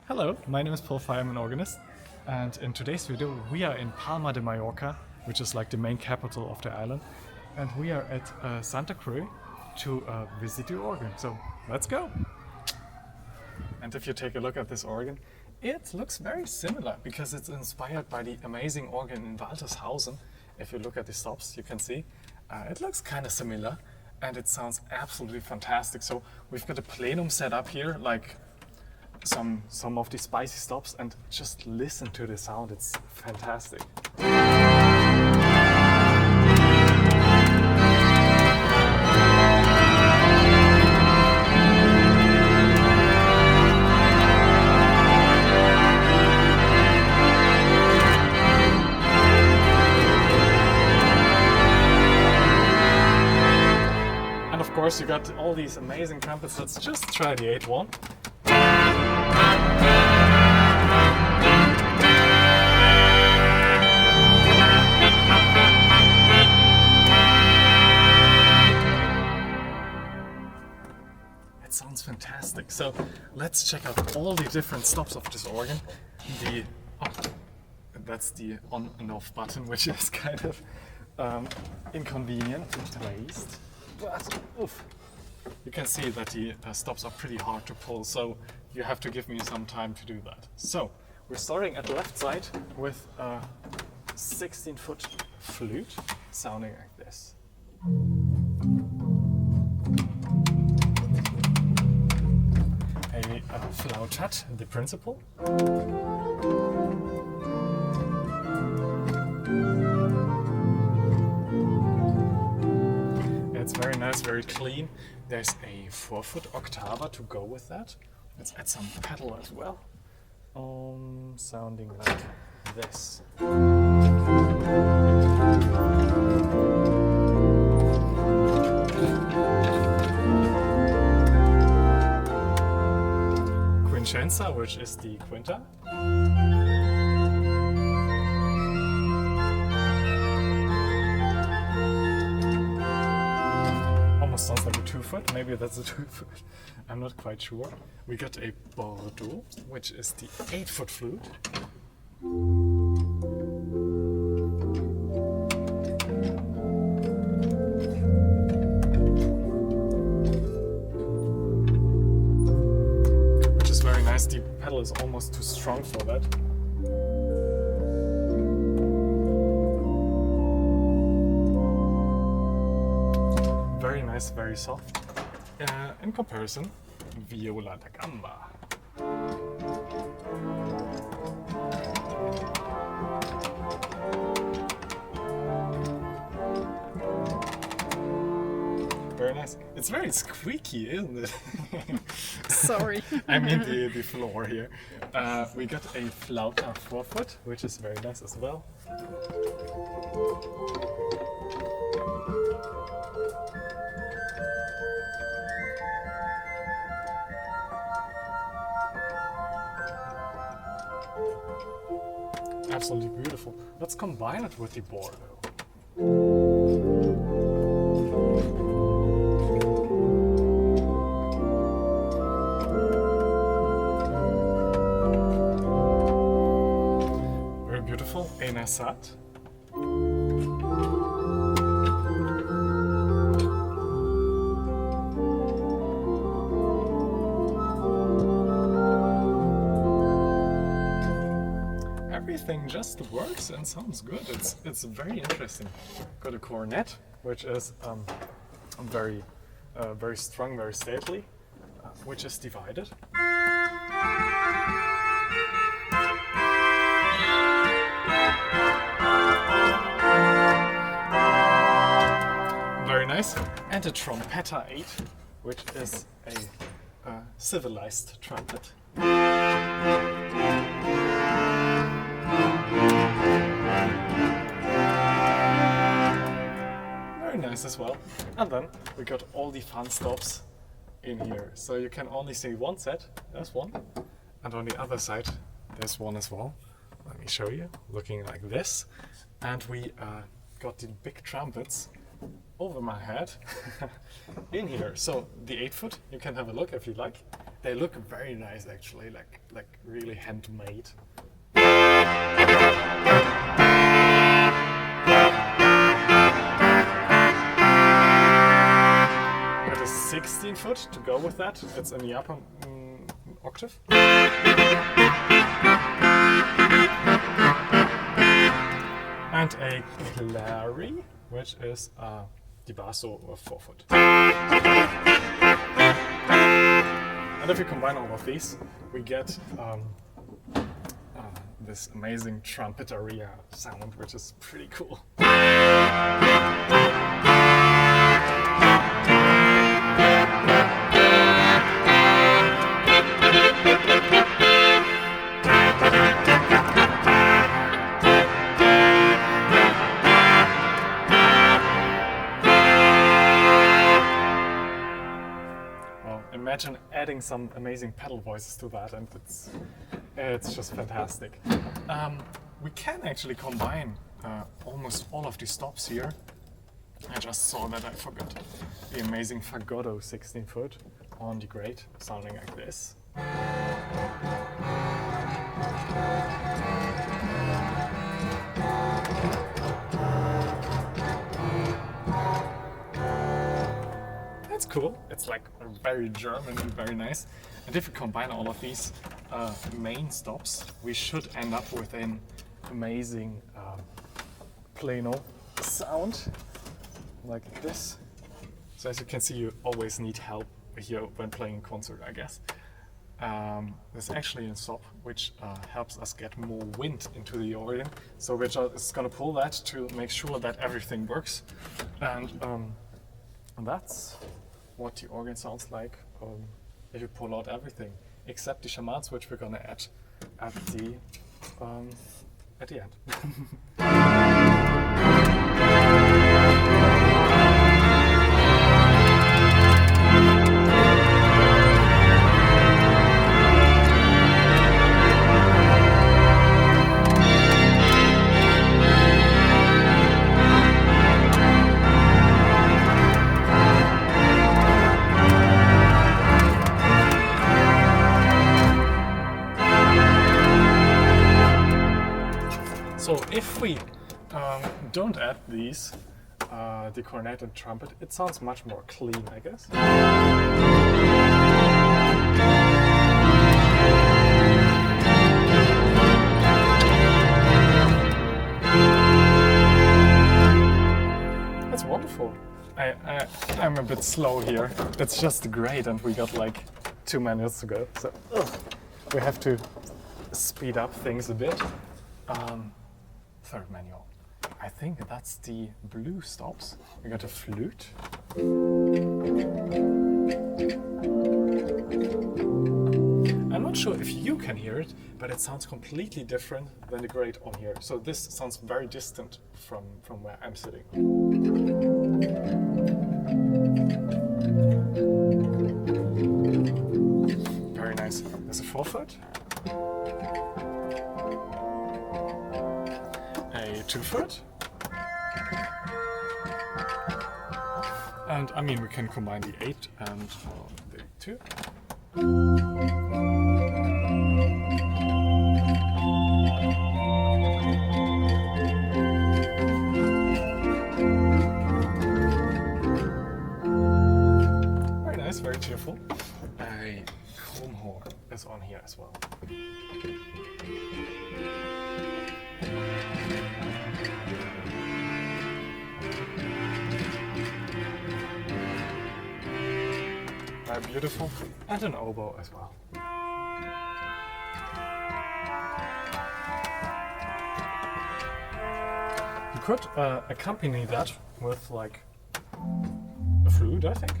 Hello, my name is Paul. I'm an organist, and in today's video we are in Palma de Mallorca, which is like the main capital of the island, and we are at Santa Creu to visit the organ. So let's go! And if you take a look at this organ, it looks very similar because it's inspired by the amazing organ in Waltershausen. If you look at the stops, you can see it looks kind of similar, and it sounds absolutely fantastic. So we've got a plenum set up here, like some of the spicy stops, and just listen to the sound. It's fantastic. And of course you got all these amazing trumpets. Let's just try the 8-1. It sounds fantastic. So let's check out all the different stops of this organ. That's the on and off button, which is kind of inconvenient and placed. But oof, you can see that the stops are pretty hard to pull, so you have to give me some time to do that. So we're starting at the left side with a 16-foot flute sounding like this. A flautat, the principal. It's very nice, very clean. There's a 4-foot octava to go with that. Let's add some pedal as well. Sounding like this. Quincenza, which is the quinta. Almost sounds like a 2-foot, maybe that's a 2-foot, I'm not quite sure. We got a Bordeaux, which is the 8-foot flute. The pedal is almost too strong for that. Very nice, very soft. In comparison, viola da gamba. Very nice. It's very squeaky, isn't it? Sorry. I mean the floor here. We got a flauta 4-foot, which is very nice as well. Absolutely beautiful. Let's combine it with the Bordeaux. Beautiful, a Nasat. Everything just works and sounds good. It's very interesting. Got a cornet, which is very strong, very stately, which is divided. Very nice. And a trompetta 8, which is a civilized trumpet. Very nice as well. And then we got all the fun stops in here. So you can only see one set. There's one. And on the other side, there's one as well. Let me show you. Looking like this. And we got the big trumpets over my head in here. So the 8-foot, you can have a look if you like. They look very nice actually, like really handmade. It is 16 foot to go with that. It's in the upper octave. And a clary, which is the basso of 4 foot. And if you combine all of these, we get this amazing trumpeteria sound, which is pretty cool. Imagine adding some amazing pedal voices to that, and it's just fantastic. We can actually combine almost all of the stops here. I just saw that I forgot the amazing Fagotto 16 foot on the grate, sounding like this. That's cool. It's like very German and very nice. And if we combine all of these main stops, we should end up with an amazing plano sound like this. So as you can see, you always need help here when playing a concert, I guess. There's actually a stop which helps us get more wind into the organ. So we're just gonna pull that to make sure that everything works. And that's what the organ sounds like if you pull out everything, except the chamans, which we're gonna add at the end. So if we don't add these, the cornet and trumpet, it sounds much more clean, I guess. That's wonderful. I'm a bit slow here. It's just great, and we got like 2 minutes to go, so we have to speed up things a bit. Third manual. I think that's the blue stops. We got a flute. I'm not sure if you can hear it, but it sounds completely different than the grate on here. So this sounds very distant from where I'm sitting. Very nice. There's a 4 foot. A 2 foot. And I mean, we can combine the 8 and the 2. Very nice, very cheerful. A chrome horn is on here as well. Very beautiful, and an oboe as well. You could accompany that with like a flute, I think.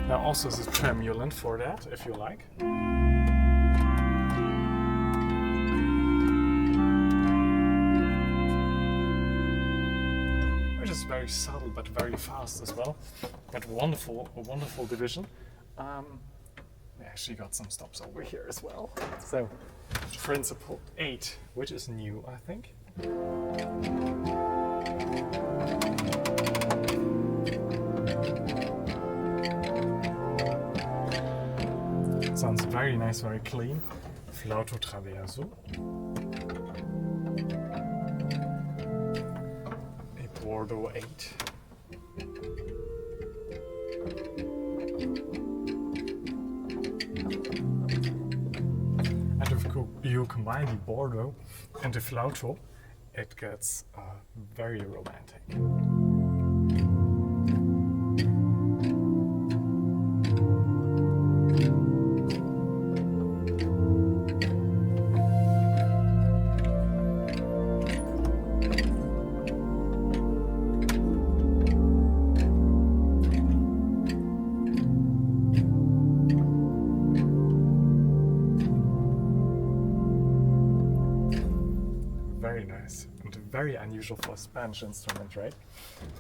There also is a tremulant for that, if you like. Which is very subtle but very fast as well. But a wonderful division. We actually got some stops over here as well. So Principle 8, which is new, I think. Sounds very nice, very clean. Flauto traverso. A Bordeaux 8. And if you combine the Bordeaux and the Flauto, it gets very romantic. Very nice and very unusual for a Spanish instrument, right?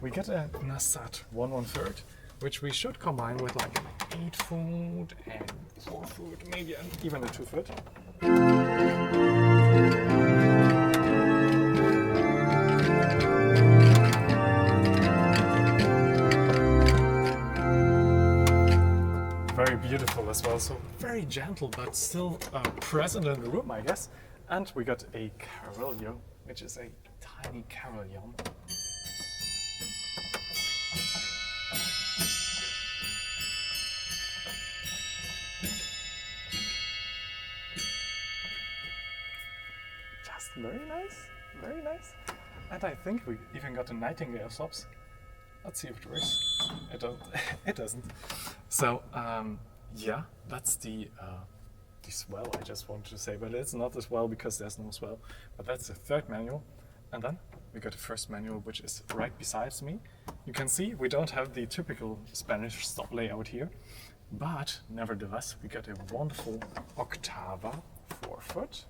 We get a Nassat 1/3, which we should combine with like an 8-foot and 4-foot, maybe even a 2-foot. Very beautiful as well, so very gentle but still present in the room, I guess. And we got a carillon, which is a tiny carillon. Just very nice, very nice. And I think we even got a nightingale stops. Let's see if it works. It doesn't. So yeah, that's the swell I just wanted to say, but it's not the swell because there's no swell. But that's the third manual. And then we got the first manual, which is right beside me. You can see we don't have the typical Spanish stop layout here, but nevertheless we got a wonderful Octava 4-foot.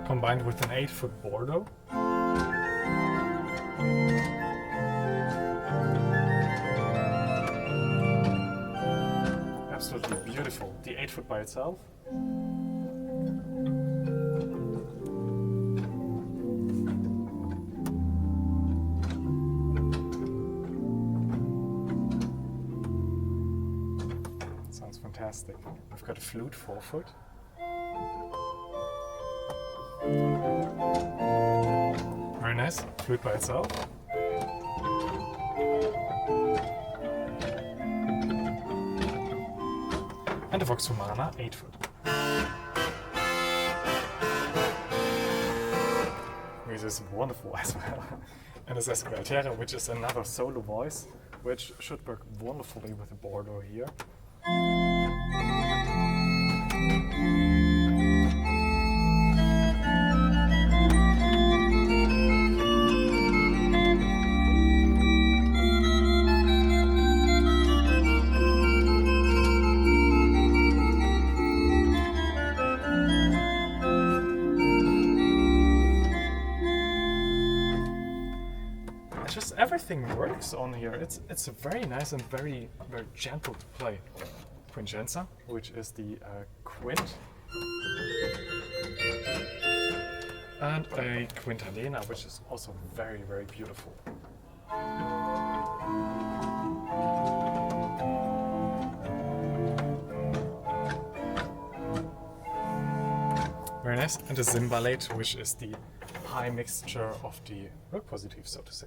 Combined with an 8-foot Bordeaux. Absolutely beautiful. The 8-foot by itself. Sounds fantastic. We've got a flute 4-foot. Very nice. Flute by itself. And a Vox Humana 8-foot. Which is wonderful as well. And a Sesquialtera, which is another solo voice, which should work wonderfully with the Bordeaux here. Just everything works on here. It's very nice and very gentle to play. Quincenza, which is the quint, and a quintalena, which is also very beautiful. Very nice, and a cymbalate, which is the high mixture of the rock positive, so to say.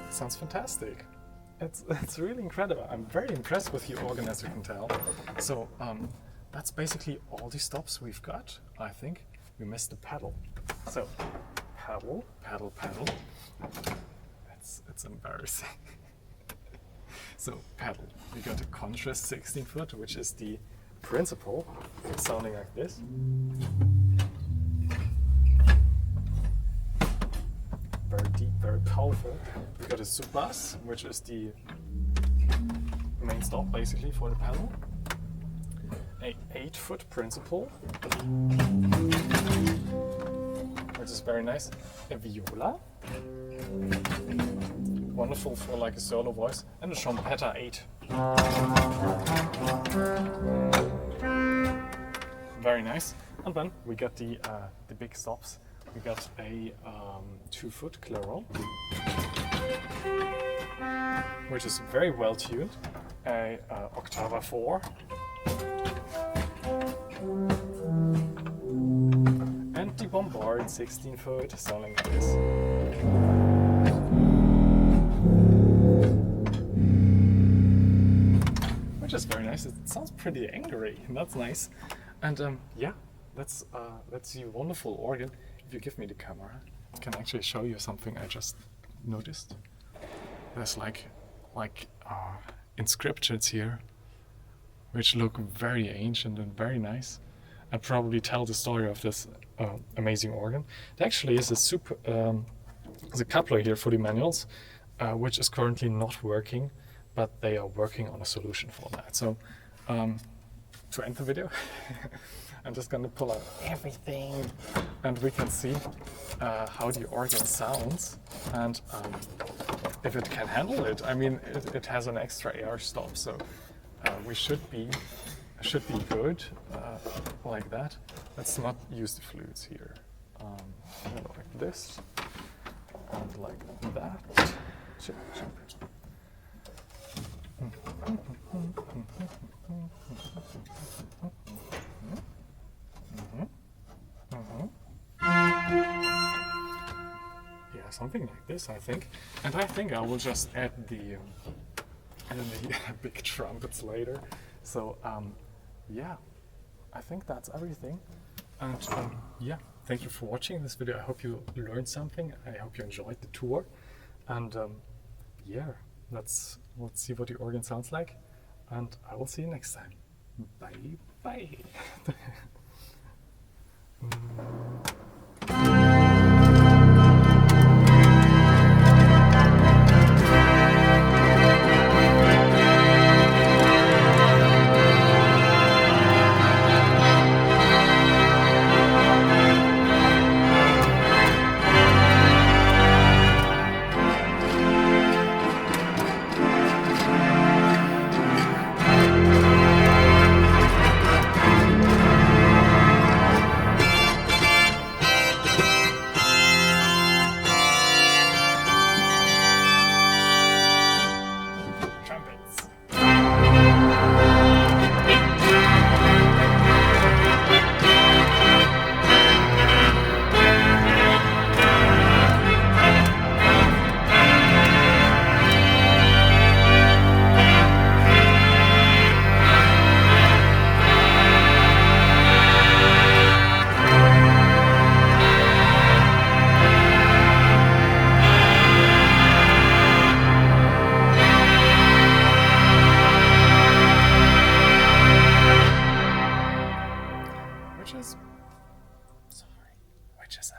Sounds fantastic. It's really incredible. I'm very impressed with your organ, as you can tell. So that's basically all the stops we've got. I think we missed the pedal. So pedal, pedal, pedal. It's embarrassing. So pedal. We got a contrast 16-foot, which is the principle, sounding like this. Very deep, very powerful. We got a sub-bass, which is the main stop basically for the pedal. A 8-foot principle. which is very nice. A viola, wonderful for like a solo voice, and a trompetta 8. Very nice. And then we got the big stops. We got a 2-foot clairol, which is very well tuned. A Octava 4. And the Bombard 16-foot, sounding like this. Which is very nice. It sounds pretty angry. That's nice. And yeah, that's the wonderful organ. If you give me the camera, I can actually show you something I just noticed. There's like inscriptions here, which look very ancient and very nice, and probably tell the story of this amazing organ. There actually is there's a coupler here for the manuals, which is currently not working, but they are working on a solution for that. So to end the video, I'm just going to pull out everything, and we can see how the organ sounds and if it can handle it. I mean, it has an extra air stop, so we should be good like that. Let's not use the flutes here. Like this and like that. Yeah, something like this, I think. And I think I will just add the big trumpets later. So yeah, I think that's everything. And yeah, thank you for watching this video. I hope you learned something. I hope you enjoyed the tour. And yeah, let's see what the organ sounds like. And I will see you next time. Bye bye. Which is